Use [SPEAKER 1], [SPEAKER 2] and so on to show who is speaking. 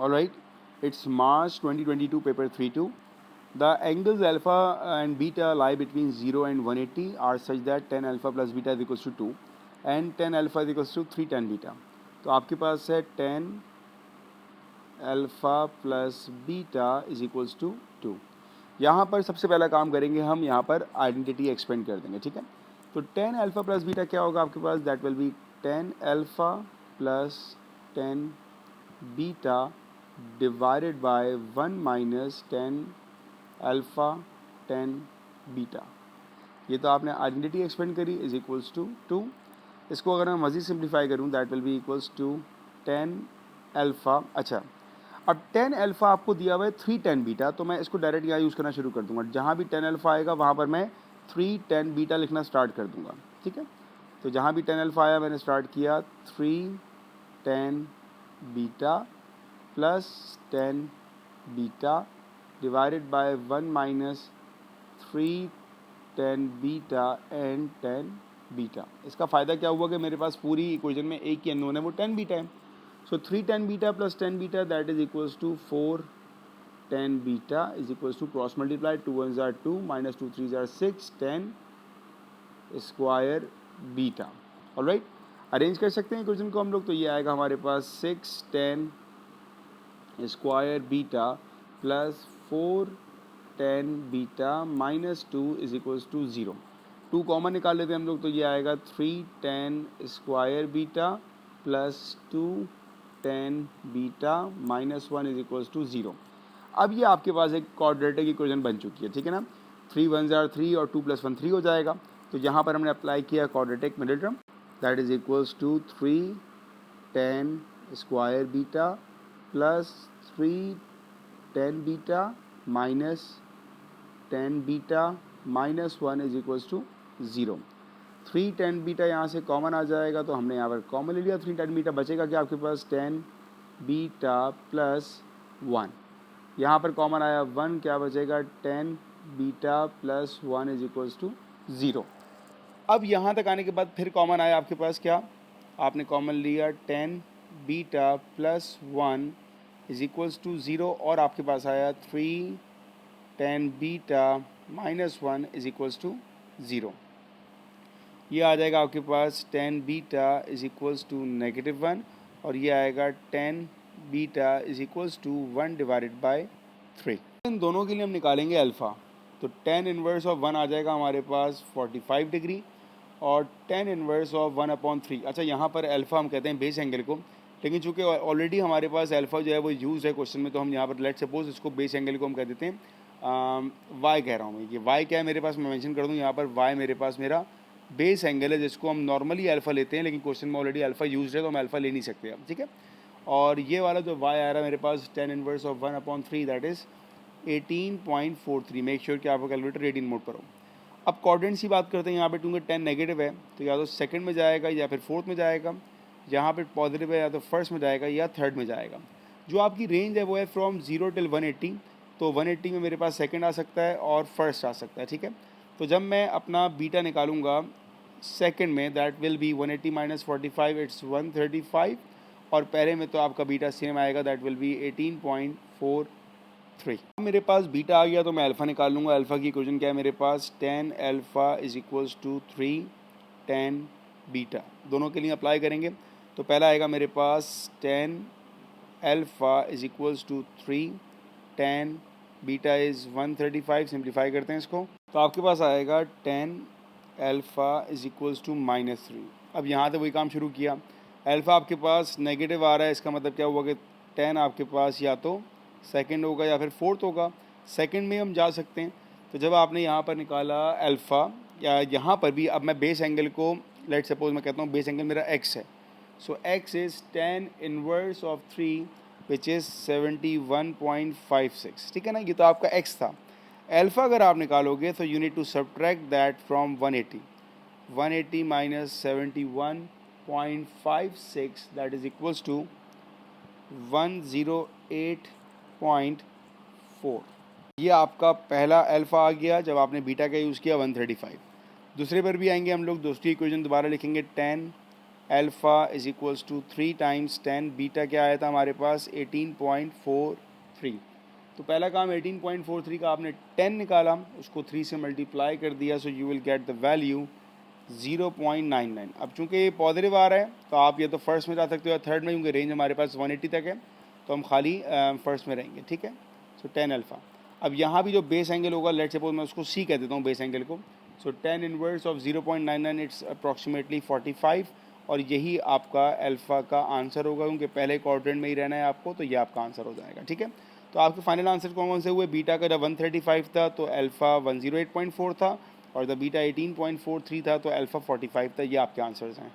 [SPEAKER 1] Alright, it's March 2022, paper 3-2. The angles alpha and beta lie between 0 and 180 are such that tan alpha plus beta is equals to 2 and tan alpha is equals to 3 tan beta. तो आपके पास है tan alpha plus beta is equals to 2. यहाँ पर सबसे पहला काम करेंगे हम, यहाँ पर आइडेंटिटी एक्सपेंड कर देंगे, ठीक है. तो tan alpha plus beta क्या होगा आपके पास, that will be tan alpha plus tan beta divided by 1 minus tan alpha tan beta. ये तो आपने आइडेंटिटी एक्सपेंड करी इज इक्वल्स टू 2. इसको अगर मैं मज़ीद सिंप्लीफाई करूँ that will be equals to tan alpha. अच्छा, अब tan alpha आपको दिया हुआ है 3 tan beta, तो मैं इसको डायरेक्ट यहाँ यूज़ करना शुरू कर दूँगा. जहाँ भी tan alpha आएगा वहाँ पर मैं 3 tan beta लिखना स्टार्ट कर दूँगा, ठीक है. तो जहाँ भी tan alpha आया मैंने स्टार्ट किया 3 tan beta plus tan beta divided by 1 minus 3 tan beta and tan beta. इसका फ़ायदा क्या हुआ कि मेरे पास पूरी इक्वेशन में एक ही अननोन है, वो tan beta है. So 3 tan beta plus tan beta that is equals to 4 tan beta is equals to cross multiply 2 1s are 2 minus 2 3s are 6 tan square beta. Alright, arrange कर सकते हैं equation को हम लोग. तो ये आएगा हमारे पास 6 tan square beta plus 4 tan beta minus 2 is equals to 0. 2 common निकाल लेते हैं हम लोग, तो ये आएगा 3 tan square beta plus 2 tan beta minus 1 is equals to 0. अब ये आपके पास एक क्वाड्रेटिक इक्वेशन बन चुकी है, ठीक है ना. 3 1s are 3 और 2 + 1 3 हो जाएगा. तो यहाँ पर हमने अप्लाई किया quadratic middle term that is equals to 3 tan square beta plus 3 tan beta minus tan beta minus 1 is equals to 0. 3 tan beta यहाँ से कॉमन आ जाएगा, तो हमने यहाँ पर कॉमन ले लिया. 3 tan बीटा बचेगा क्या आपके पास, tan बीटा प्लस 1. यहाँ पर कॉमन आया 1, क्या बचेगा tan beta plus 1 is equals to 0. अब यहाँ तक आने के बाद फिर कॉमन आया आपके पास क्या, आपने कॉमन लिया tan beta plus 1 is equals to 0 और आपके पास आया 3 tan beta minus 1 is equals to 0. ये आ जाएगा आपके पास tan beta is equals to -1 और ये आएगा tan beta is equals to 1 divided by 3. इन दोनों के लिए हम निकालेंगे अल्फ़ा. तो tan इनवर्स ऑफ 1 आ जाएगा हमारे पास 45 डिग्री और tan इनवर्स ऑफ 1/3. अच्छा, यहाँ पर अल्फ़ा हम कहते हैं बेस एंगल को, लेकिन चूँकि ऑलरेडी हमारे पास अल्फ़ा जो है वो यूज़ है क्वेश्चन में, तो हम यहाँ पर लेट सपोज इसको बेस एंगल को हम कह देते हैं वाई कह रहा हूँ मैं. ये वाई क्या है मेरे पास, मैं मेंशन कर दूँ यहाँ पर. वाई मेरे पास मेरा बेस एंगल है जिसको हम नॉर्मली अल्फ़ा लेते हैं, लेकिन क्वेश्चन में ऑलरेडी अल्फ़ा यूज है तो हम अल्फ़ा ले नहीं सकते अब, ठीक है. और ये वाला जो वाई आ रहा है मेरे पास tan inverse of 1/3 that is 18.43. Make sure कि आपका कैलकुलेटर 18 मोड पर हो. अब कोऑर्डिनेट्स की बात करते हैं. यहाँ पे क्योंकि tan नेगेटिव है तो या तो सेकंड में जाएगा या फिर फोर्थ में जाएगा. यहाँ पे पॉजिटिव है या तो फर्स्ट में जाएगा या थर्ड में जाएगा. जो आपकी रेंज है वो है फ्रॉम 0 till 180. तो 180 में मेरे पास सेकंड आ सकता है और फर्स्ट आ सकता है, ठीक है. तो जब मैं अपना बीटा निकालूंगा सेकंड में that will B 180 minus 45 it's 135 और पहले में तो आपका बीटा सेम आएगा दैट विल बी 18.43. मेरे पास बीटा आ गया तो मैं अल्फ़ा निकाल लूँगा. अल्फ़ा की इक्वेशन क्या है मेरे पास, tan alpha is equals to 3 tan beta. दोनों के लिए अप्लाई करेंगे. तो पहला आएगा मेरे पास tan alpha is equals to 3 tan beta is 135. Simplify करते हैं इसको, तो आपके पास आएगा tan alpha is equals to -3. अब यहाँ से वही काम शुरू किया. अल्फ़ा आपके पास नेगेटिव आ रहा है, इसका मतलब क्या हुआ कि tan आपके पास या तो सेकंड होगा या फिर फोर्थ होगा. सेकंड में हम जा सकते हैं. तो जब आपने यहाँ पर निकाला अल्फ़ा, या यहाँ पर भी अब मैं बेस एंगल को लेट सपोज मैं कहता हूँ बेस एंगल मेरा x है. सो x is tan inverse of 3 which is 71.56, ठीक है ना. ये तो आपका x था. अल्फ़ा अगर आप निकालोगे तो you need to subtract that from 180 minus 71.56 that is equals to 108.4. ये आपका पहला अल्फ़ा आ गया जब आपने बीटा का यूज़ किया 135. दूसरे पर भी आएंगे हम लोग. दूसरी इक्वेशन दोबारा लिखेंगे tan alpha is equals to 3 times 10, beta क्या आया था हमारे पास 18.43। तो पहला काम 18.43 का आपने 10 निकाला, उसको 3 से मल्टीप्लाई कर दिया, so you will get the value 0.99। अब चूंकि ये पॉजिटिव आ रहा है तो आप ये तो फर्स्ट में जा सकते हो या थर्ड में, क्योंकि रेंज हमारे पास 180 तक है, तो हम खाली फर्स्ट में रहेंगे, ठीक है। सो 10 अल्फ़ा। अब यहाँ भी जो बेस एंगल होगा, लेट सपोज मैं उसको सी कह देता हूँ बेस एंगल को, सो 10 इनवर्स ऑफ 0.99 इट्स अप्रॉक्सीमेटली 45, और यही आपका अल्फ़ा का आंसर होगा, क्योंकि पहले क्वाड्रेंट में ही रहना है आपको, तो ये आपका आंसर हो जाएगा, ठीक है। तो आपके फाइनल आंसर कौन कौन से हुए? बीटा का जब 135 था तो अल्फ़ा 108.4 था, और द बीटा 18.43 था तो अल्फ़ा 45 था। ये आपके आंसर्स हैं।